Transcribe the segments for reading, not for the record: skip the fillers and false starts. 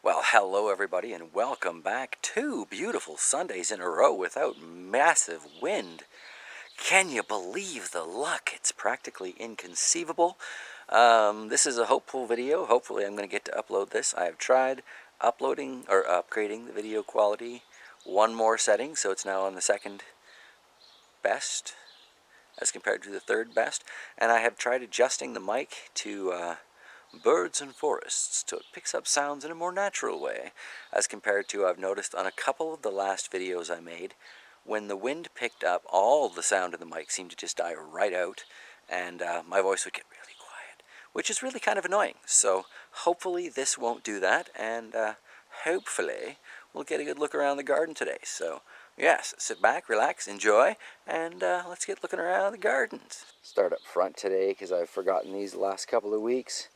Well, hello everybody and welcome back. 2 beautiful Sundays in a row without massive wind. Can you believe the luck? It's practically inconceivable. This is a hopeful video. Hopefully I'm going to get to upload this. I have tried uploading or upgrading the video quality one more setting, so it's now on the second best as compared to the third best. And I have tried adjusting the mic to birds and forests, so it picks up sounds in a more natural way, as compared to, I've noticed on a couple of the last videos I made, when the wind picked up, all the sound in the mic seemed to just die right out, and my voice would get really quiet, which is really kind of annoying. So hopefully this won't do that, and hopefully we'll get a good look around the garden today. So yes, sit back, relax, enjoy, and let's get looking around the gardens. Start up front today because I've forgotten these last couple of weeks.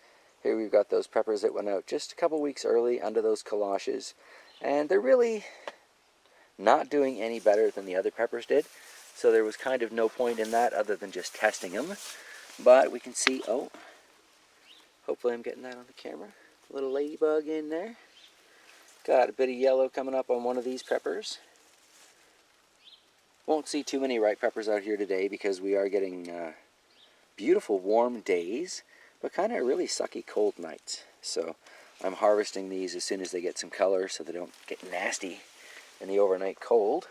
Here we've got those peppers that went out just a couple weeks early under those galoshes, and they're really not doing any better than the other peppers did, so there was kind of no point in that other than just testing them. But we can see, oh, hopefully I'm getting that on the camera, a little ladybug in there. Got a bit of yellow coming up on one of these peppers. Won't see too many ripe peppers out here today because we are getting beautiful warm days, but kind of really sucky cold nights. So I'm harvesting these as soon as they get some color so they don't get nasty in the overnight cold.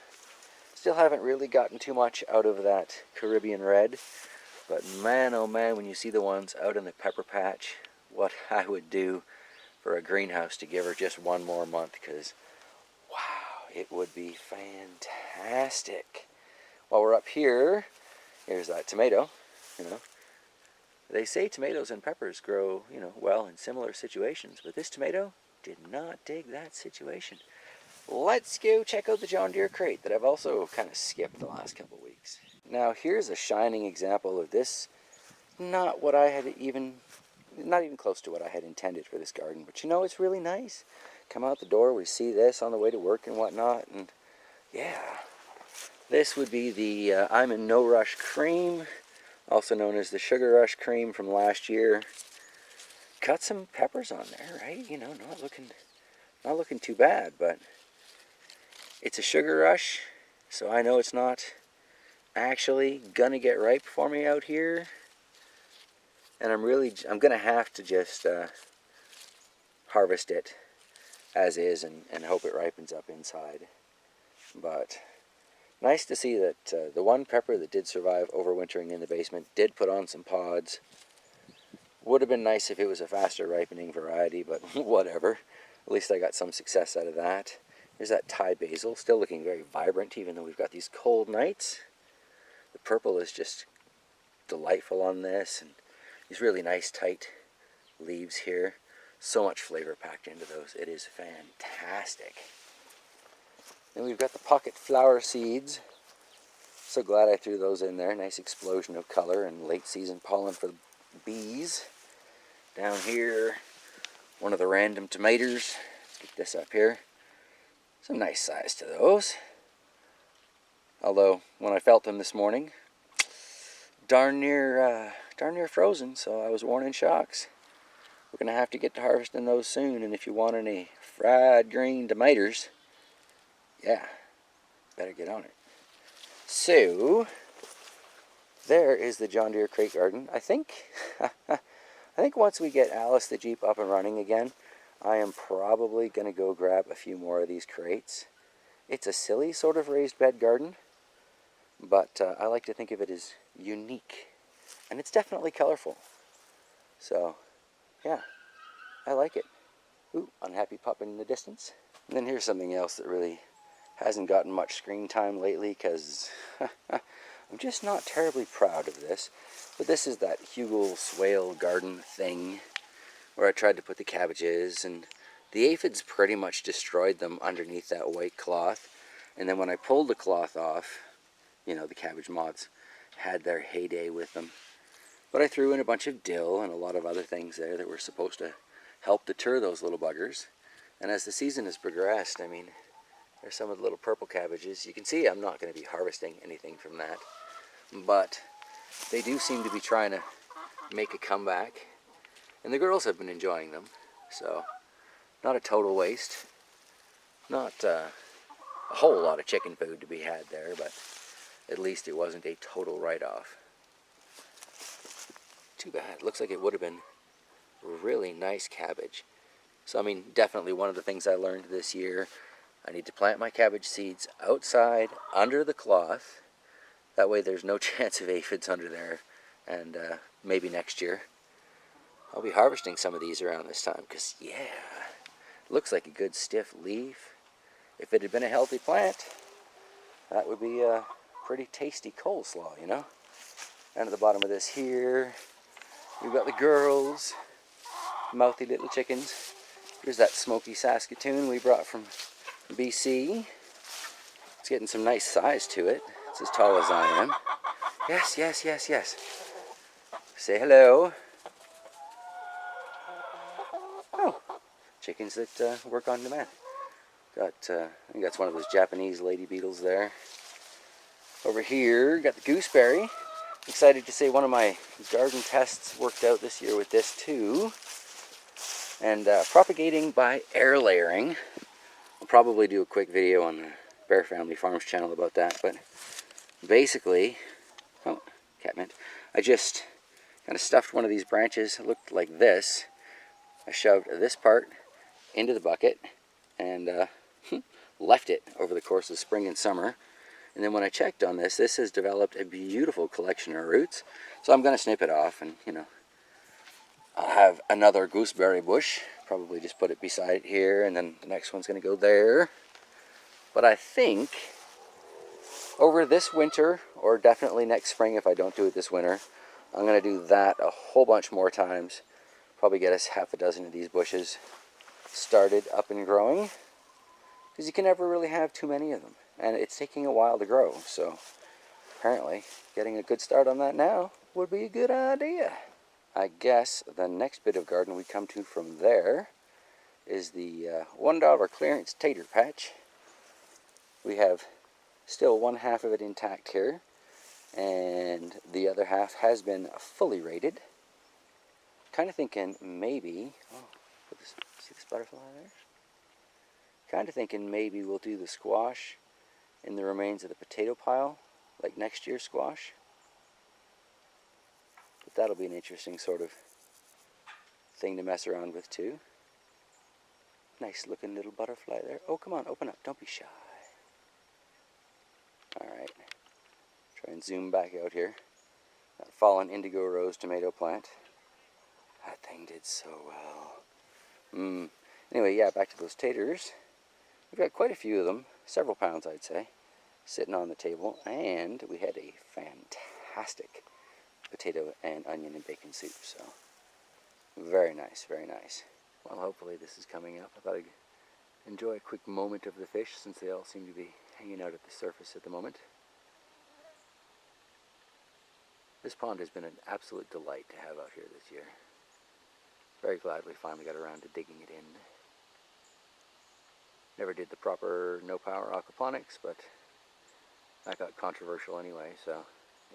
Still haven't really gotten too much out of that Caribbean red, but man oh man, when you see the ones out in the pepper patch, what I would do for a greenhouse to give her just one more month, because wow, it would be fantastic. While we're up here, here's that tomato, They say tomatoes and peppers grow, well in similar situations, but this tomato did not dig that situation. Let's go check out the John Deere crate that I've also kind of skipped the last couple weeks. Now here's a shining example of this, not even close to what I had intended for this garden, but it's really nice. Come out the door, we see this on the way to work and whatnot, and yeah. This would be the I'm in No Rush cream, also known as the Sugar Rush cream from last year. Got some peppers on there, right? Not looking too bad, but it's a Sugar Rush, so I know it's not actually gonna get ripe for me out here. And I'm gonna have to just harvest it as is and hope it ripens up inside. But nice to see that the one pepper that did survive overwintering in the basement did put on some pods. Would have been nice if it was a faster ripening variety, but whatever. At least I got some success out of that. There's that Thai basil, still looking very vibrant even though we've got these cold nights. The purple is just delightful on this, and these really nice tight leaves here. So much flavor packed into those. It is fantastic. Then we've got the pocket flower seeds. So glad I threw those in there. Nice explosion of color and late season pollen for the bees. Down here, one of the random tomatoes. Let's get this up here. Some nice size to those. Although, when I felt them this morning, darn near frozen, so I was worn in shocks. We're going to have to get to harvesting those soon, and if you want any fried green tomatoes, yeah, better get on it. So, there is the John Deere crate garden. I think once we get Alice the Jeep up and running again, I am probably going to go grab a few more of these crates. It's a silly sort of raised bed garden, but I like to think of it as unique. And it's definitely colorful. So, yeah, I like it. Ooh, unhappy pup in the distance. And then here's something else that really hasn't gotten much screen time lately because I'm just not terribly proud of this. But this is that Hugel swale garden thing where I tried to put the cabbages, and the aphids pretty much destroyed them underneath that white cloth. And then when I pulled the cloth off, the cabbage moths had their heyday with them. But I threw in a bunch of dill and a lot of other things there that were supposed to help deter those little buggers. And as the season has progressed, there's some of the little purple cabbages. You can see I'm not going to be harvesting anything from that. But they do seem to be trying to make a comeback. And the girls have been enjoying them. So Not a total waste. Not a whole lot of chicken food to be had there, but at least it wasn't a total write-off. Too bad. Looks like it would have been really nice cabbage. So I mean, definitely one of the things I learned this year, I need to plant my cabbage seeds outside under the cloth. That way there's no chance of aphids under there. And maybe next year I'll be harvesting some of these around this time, because yeah, looks like a good stiff leaf. If it had been a healthy plant, that would be a pretty tasty coleslaw, you know. Down to the bottom of this here, we've got the girls, mouthy little chickens. Here's that smoky Saskatoon we brought from BC. It's getting some nice size to it. It's as tall as I am. Yes, yes, yes, yes. Say hello. Oh, chickens that work on demand. Got, I think that's one of those Japanese lady beetles there. Over here, got the gooseberry. Excited to say one of my garden tests worked out this year with this too. And propagating by air layering. I'll probably do a quick video on the Bear Family Farms channel about that, but basically, oh, catmint. I just kind of stuffed one of these branches. It looked like this. I shoved this part into the bucket and left it over the course of spring and summer. And then when I checked on this, this has developed a beautiful collection of roots. So I'm going to snip it off and, you know, I'll have another gooseberry bush. Probably just put it beside it here, and then the next one's going to go there. But I think over this winter, or definitely next spring if I don't do it this winter, I'm going to do that a whole bunch more times. Probably get us half a dozen of these bushes started up and growing. Because you can never really have too many of them. And it's taking a while to grow. So apparently getting a good start on that now would be a good idea. I guess the next bit of garden we come to from there is the $1 clearance tater patch. We have still one half of it intact here, and the other half has been fully raided. Kind of thinking maybe, oh, see this butterfly there? Kind of thinking maybe we'll do the squash in the remains of the potato pile, like next year's squash. But that'll be an interesting sort of thing to mess around with too. Nice looking little butterfly there. Oh, come on, open up. Don't be shy. Alright. Try and zoom back out here. That fallen indigo rose tomato plant. That thing did so well. Anyway, yeah, back to those taters. We've got quite a few of them. Several pounds, I'd say, sitting on the table. And we had a fantastic potato and onion and bacon soup. So, very nice, very nice. Well, hopefully this is coming up. I thought I'd enjoy a quick moment of the fish since they all seem to be hanging out at the surface at the moment. This pond has been an absolute delight to have out here this year. Very glad we finally got around to digging it in. Never did the proper no-power aquaponics, but that got controversial anyway, so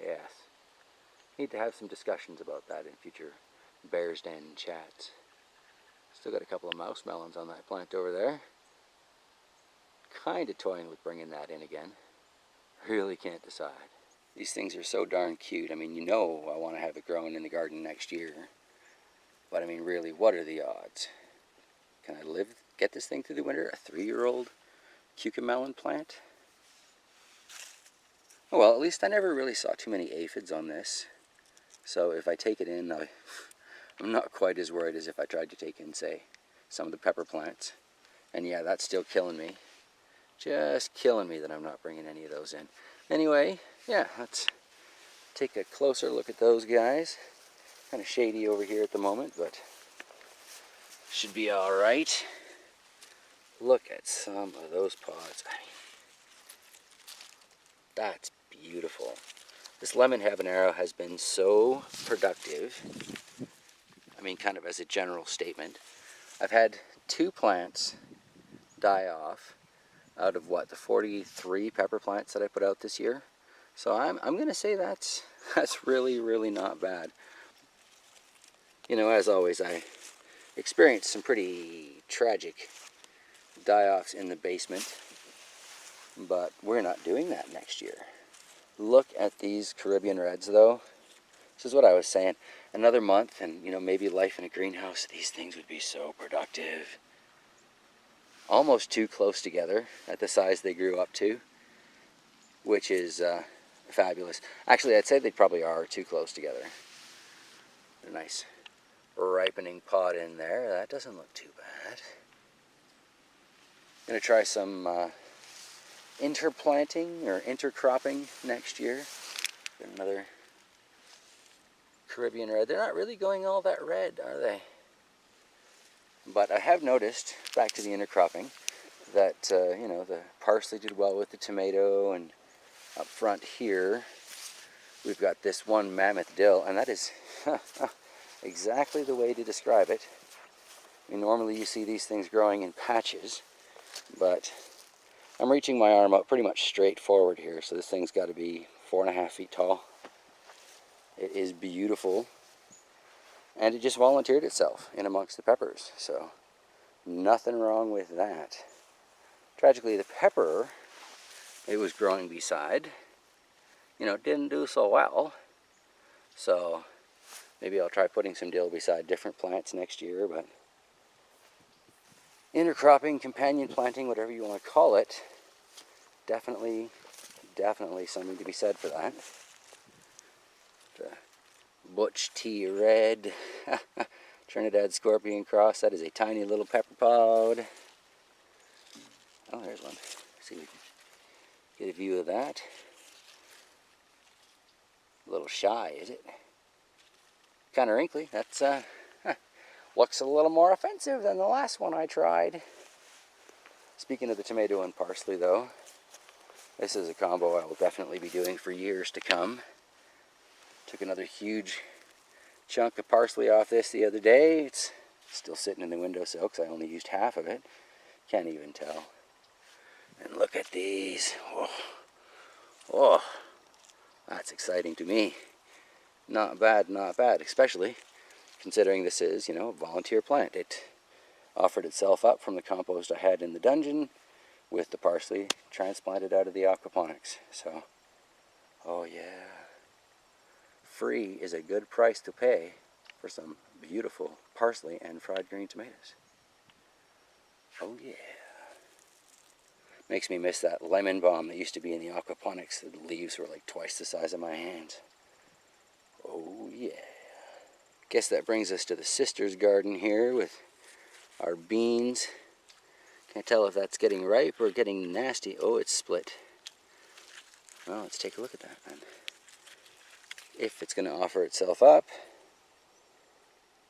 yes. Need to have some discussions about that in future Bears Den chats. Still got a couple of mouse melons on that plant over there. Kind of toying with bringing that in again. Really can't decide. These things are so darn cute. I mean, you know I want to have it growing in the garden next year. But I mean, really, what are the odds? Can I get this thing through the winter? A 3-year-old cucamelon plant? Oh, well, at least I never really saw too many aphids on this. So if I take it in, I'm not quite as worried as if I tried to take in, say, some of the pepper plants. And yeah, that's still killing me. Just killing me that I'm not bringing any of those in. Anyway, yeah, let's take a closer look at those guys. Kind of shady over here at the moment, but should be all right. Look at some of those pods. I mean, that's beautiful. This lemon habanero has been so productive. I mean, kind of as a general statement. I've had 2 plants die off out of what, the 43 pepper plants that I put out this year. So I'm going to say that's really, really not bad. You know, as always, I experienced some pretty tragic die-offs in the basement, but we're not doing that next year. Look at these Caribbean Reds though. This is what I was saying. Another month and, you know, maybe life in a greenhouse, these things would be so productive. Almost too close together at the size they grew up to, which is fabulous. Actually, I'd say they probably are too close together. A nice ripening pod in there. That doesn't look too bad. Gonna try some interplanting or intercropping next year. Got another Caribbean Red. They're not really going all that red, are they? But I have noticed, back to the intercropping, that you know, the parsley did well with the tomato, and up front here we've got this one mammoth dill, and that is exactly the way to describe it. I mean, normally you see these things growing in patches, but I'm reaching my arm up pretty much straight forward here, so this thing's got to be 4.5 feet tall. It is beautiful, and it just volunteered itself in amongst the peppers, so nothing wrong with that. Tragically, the pepper it was growing beside, you know, didn't do so well, so maybe I'll try putting some dill beside different plants next year. But intercropping, companion planting, whatever you want to call it, definitely something to be said for that. The Butch T Red, Trinidad Scorpion Cross, that is a tiny little pepper pod. Oh, there's one. Let's see if we can get a view of that. A little shy, is it? Kind of wrinkly. That's looks a little more offensive than the last one I tried. Speaking of the tomato and parsley though, this is a combo I will definitely be doing for years to come. Took another huge chunk of parsley off this the other day. It's still sitting in the windowsill because I only used half of it. Can't even tell. And look at these. Oh, oh, that's exciting to me. Not bad, not bad, especially considering this is, you know, a volunteer plant. It offered itself up from the compost I had in the dungeon with the parsley transplanted out of the aquaponics. So, oh yeah. Free is a good price to pay for some beautiful parsley and fried green tomatoes. Oh yeah. Makes me miss that lemon balm that used to be in the aquaponics. The leaves were like twice the size of my hand. Oh yeah. Guess that brings us to the sister's garden here with our beans. Can't tell if that's getting ripe or getting nasty. Oh, it's split. Well, let's take a look at that then. If it's going to offer itself up,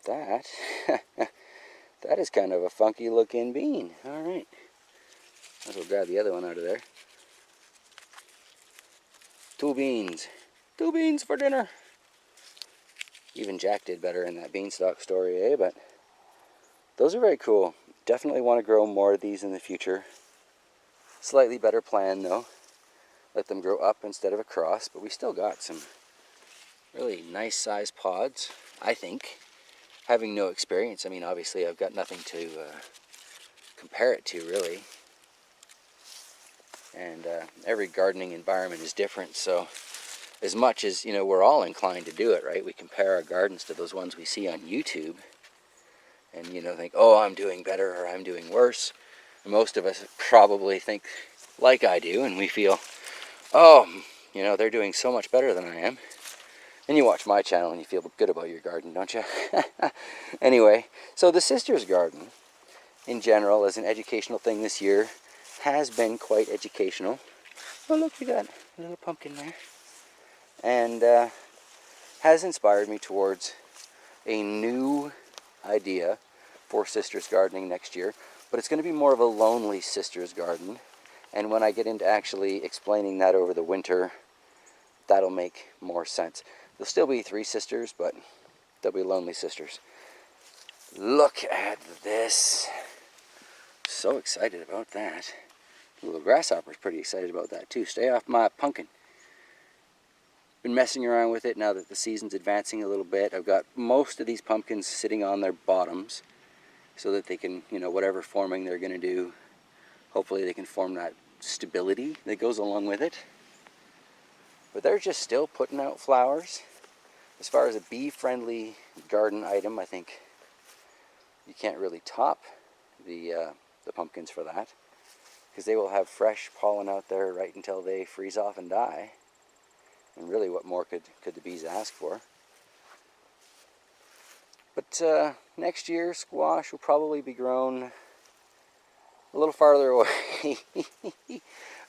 that that is kind of a funky looking bean. All right, might as well grab the other one out of there. Two beans for dinner. Even Jack did better in that beanstalk story, eh? But those are very cool. Definitely want to grow more of these in the future. Slightly better plan though. Let them grow up instead of across, but we still got some really nice sized pods, I think. Having no experience, I mean, obviously I've got nothing to compare it to really. And every gardening environment is different, so as much as, you know, we're all inclined to do it, right? We compare our gardens to those ones we see on YouTube and, you know, think, oh, I'm doing better or I'm doing worse. And most of us probably think like I do, and we feel, oh, you know, they're doing so much better than I am. And you watch my channel and you feel good about your garden, don't you? Anyway, so the Sisters Garden, in general, as an educational thing this year, has been quite educational. Oh, look, we got a little pumpkin there. And has inspired me towards a new idea for Sisters Gardening next year. But it's going to be more of a lonely Sisters Garden. And when I get into actually explaining that over the winter, that'll make more sense. There'll still be 3 sisters, but they'll be lonely sisters. Look at this. So excited about that. The little grasshopper's pretty excited about that too. Stay off my pumpkin. Been messing around with it now that the season's advancing a little bit. I've got most of these pumpkins sitting on their bottoms. so that they can, whatever forming they're going to do, hopefully they can form that stability that goes along with it. But they're just still putting out flowers. As far as a bee-friendly garden item, I think you can't really top the pumpkins for that, because they will have fresh pollen out there right until they freeze off and die. And really, what more could the bees ask for? But next year, squash will probably be grown a little farther away,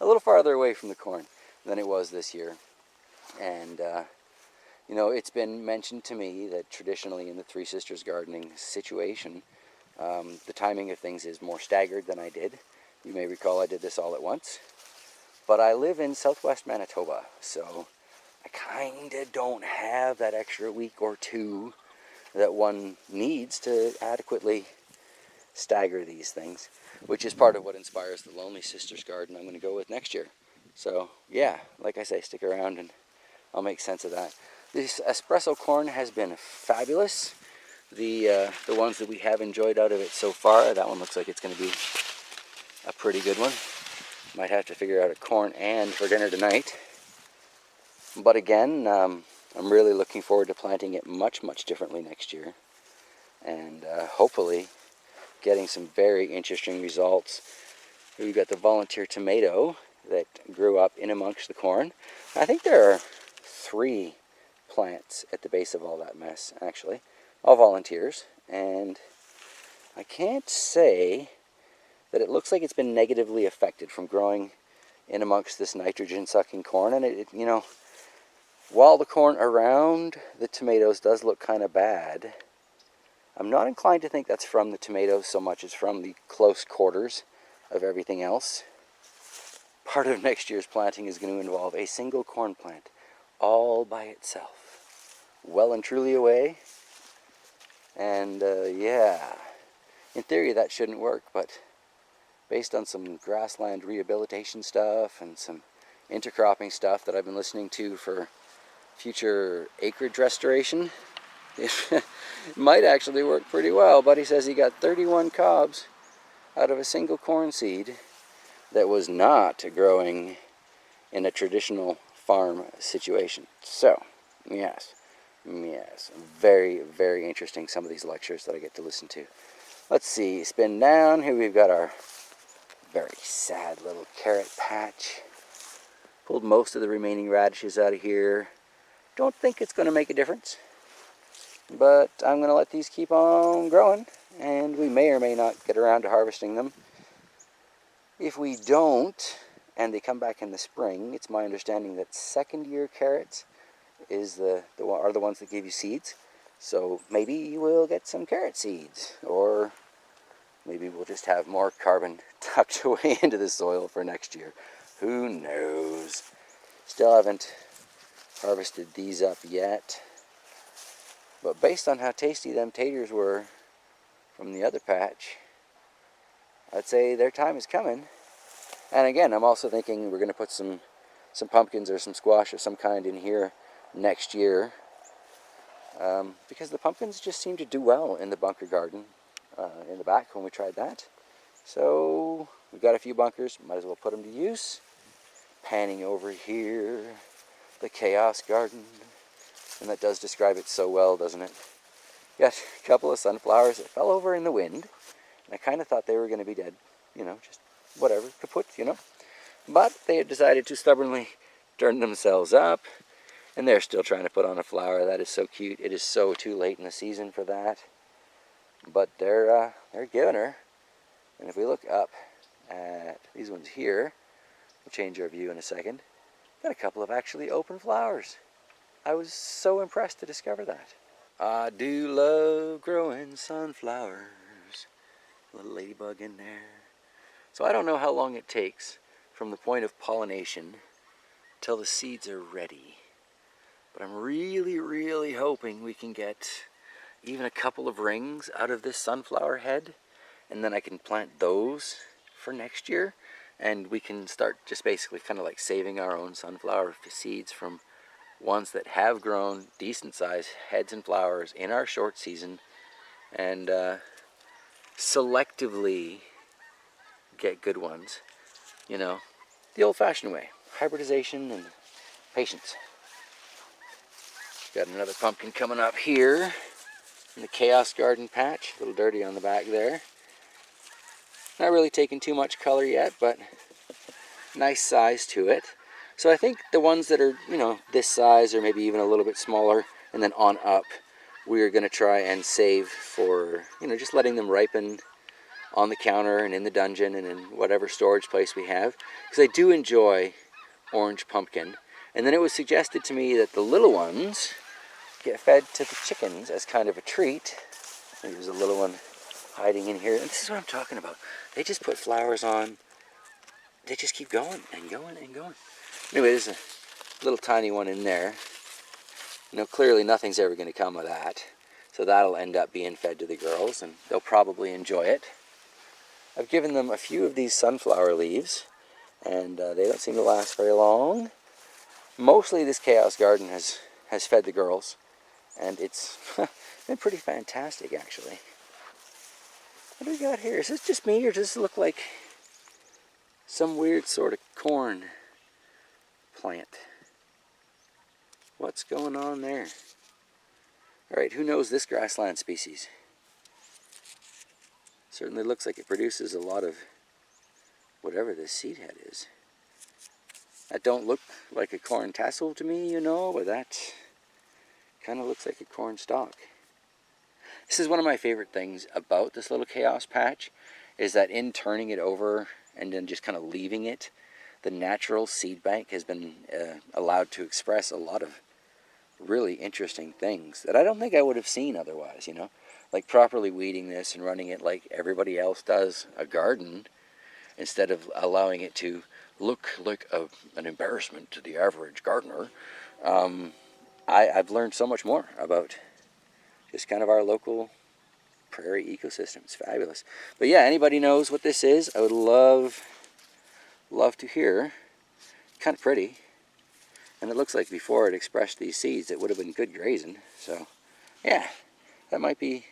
a little farther away from the corn than it was this year. And it's been mentioned to me that traditionally in the Three Sisters gardening situation, the timing of things is more staggered than I did. You may recall I did this all at once. But I live in southwest Manitoba, so I kind of don't have that extra week or two that one needs to adequately stagger these things, which is part of what inspires the Lonely Sisters garden I'm going to go with next year. So yeah, like I say, stick around and I'll make sense of that. This espresso corn has been fabulous. The ones that we have enjoyed out of it so far, that one looks like it's going to be a pretty good one. Might have to figure out a corn and for dinner tonight. But again, I'm really looking forward to planting it much, much differently next year. And hopefully getting some very interesting results. We've got the volunteer tomato that grew up in amongst the corn. I think there are 3 plants at the base of all that mess, actually. All volunteers. And I can't say that it looks like it's been negatively affected from growing in amongst this nitrogen-sucking corn. And while the corn around the tomatoes does look kind of bad, I'm not inclined to think that's from the tomatoes so much as from the close quarters of everything else. Part of next year's planting is going to involve a single corn plant, all by itself, well and truly away. And yeah, in theory that shouldn't work, but based on some grassland rehabilitation stuff and some intercropping stuff that I've been listening to for future acreage restoration, it might actually work pretty well. Buddy says he got 31 cobs out of a single corn seed that was not growing in a traditional farm situation. So, yes, very, very interesting, some of these lectures that I get to listen to. Let's see, spin down. Here we've got our very sad little carrot patch. Pulled most of the remaining radishes out of here. Don't think it's going to make a difference, but I'm going to let these keep on growing, and we may or may not get around to harvesting them. If we don't, and they come back in the spring, it's my understanding that second-year carrots are the ones that give you seeds. So maybe we'll get some carrot seeds, or maybe we'll just have more carbon tucked away into the soil for next year. Who knows? Still haven't harvested these up yet. But based on how tasty them taters were from the other patch, I'd say their time is coming. And again, I'm also thinking we're going to put some pumpkins or some squash of some kind in here next year. Because the pumpkins just seem to do well in the bunker garden in the back when we tried that. So we've got a few bunkers, might as well put them to use. Panning over here, the chaos garden. And that does describe it so well, doesn't it? Got a couple of sunflowers that fell over in the wind. And I kind of thought they were going to be dead. Just whatever, kaput, But they had decided to stubbornly turn themselves up. And they're still trying to put on a flower. That is so cute. It is so too late in the season for that. But they're giving her. And if we look up at these ones here, we'll change our view in a second. Got a couple of actually open flowers. I was so impressed to discover that. I do love growing sunflowers. A little ladybug in there. So I don't know how long it takes from the point of pollination till the seeds are ready. But I'm really, really hoping we can get even a couple of rings out of this sunflower head, and then I can plant those for next year, and we can start just basically kind of like saving our own sunflower seeds from ones that have grown decent sized heads and flowers in our short season. And selectively get good ones, you know, the old-fashioned way. Hybridization and patience. Got another pumpkin coming up here in the Chaos Garden patch. A little dirty on the back there. Not really taking too much color yet, but nice size to it. So I think the ones that are, you know, this size or maybe even a little bit smaller and then on up, we are going to try and save for, you know, just letting them ripen on the counter and in the dungeon and in whatever storage place we have. Because I do enjoy orange pumpkin. And then it was suggested to me that the little ones get fed to the chickens as kind of a treat. There's a little one hiding in here. And this is what I'm talking about. They just put flowers on. They just keep going and going and going. Anyway, there's a little tiny one in there. You know, clearly nothing's ever going to come of that. So that'll end up being fed to the girls, and they'll probably enjoy it. I've given them a few of these sunflower leaves, and they don't seem to last very long. Mostly this Chaos Garden has fed the girls, and it's been pretty fantastic, actually. What do we got here? Is this just me, or does this look like some weird sort of corn plant? What's going on there? Alright, who knows this grassland species? Certainly looks like it produces a lot of whatever this seed head is. That don't look like a corn tassel to me, you know, but that kind of looks like a corn stalk. This is one of my favorite things about this little Chaos patch, is that in turning it over and then just kind of leaving it, the natural seed bank has been allowed to express a lot of really interesting things that I don't think I would have seen otherwise, you know. Like properly weeding this and running it like everybody else does a garden, instead of allowing it to look like an embarrassment to the average gardener. I've learned so much more about just kind of our local prairie ecosystem. It's fabulous. But yeah, anybody knows what this is, I would love to hear. Kind of pretty. And it looks like before it expressed these seeds, it would have been good grazing. So yeah, that might be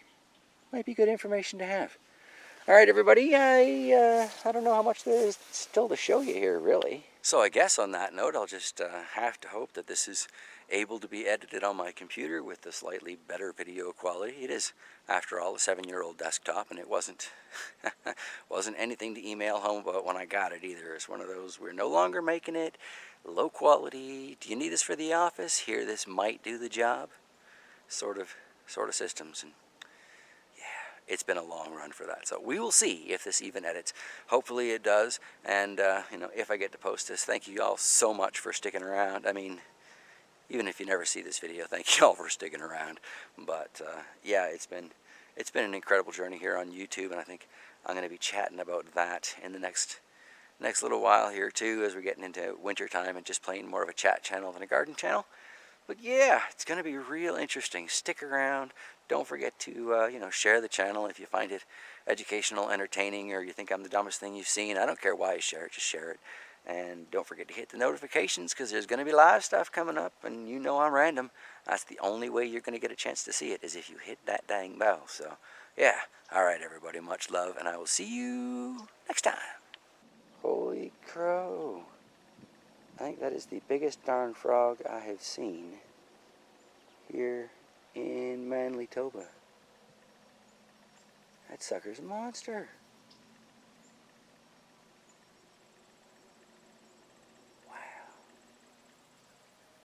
good information to have. All right, everybody, I don't know how much there is still to show you here, really. So I guess on that note, I'll just have to hope that this is able to be edited on my computer with a slightly better video quality. It is, after all, a 7-year-old desktop, and it wasn't anything to email home about when I got it either. It's one of those, we're no longer making it, low quality, do you need this for the office? Here, this might do the job. Sort of systems. And it's been a long run for that. So we will see if this even edits. Hopefully it does. And, you know, if I get to post this, thank you all so much for sticking around. I mean, even if you never see this video, thank you all for sticking around. But, yeah, it's been an incredible journey here on YouTube. And I think I'm going to be chatting about that in the next little while here, too, as we're getting into winter time and just playing more of a chat channel than a garden channel. But yeah, it's going to be real interesting. Stick around. Don't forget to, you know, share the channel if you find it educational, entertaining, or you think I'm the dumbest thing you've seen. I don't care why you share it, just share it. And don't forget to hit the notifications, because there's going to be live stuff coming up, and you know I'm random. That's the only way you're going to get a chance to see it, is if you hit that dang bell. So, yeah. All right, everybody, much love, and I will see you next time. Holy crow. I think that is the biggest darn frog I have seen here in Manitoba. That sucker's a monster.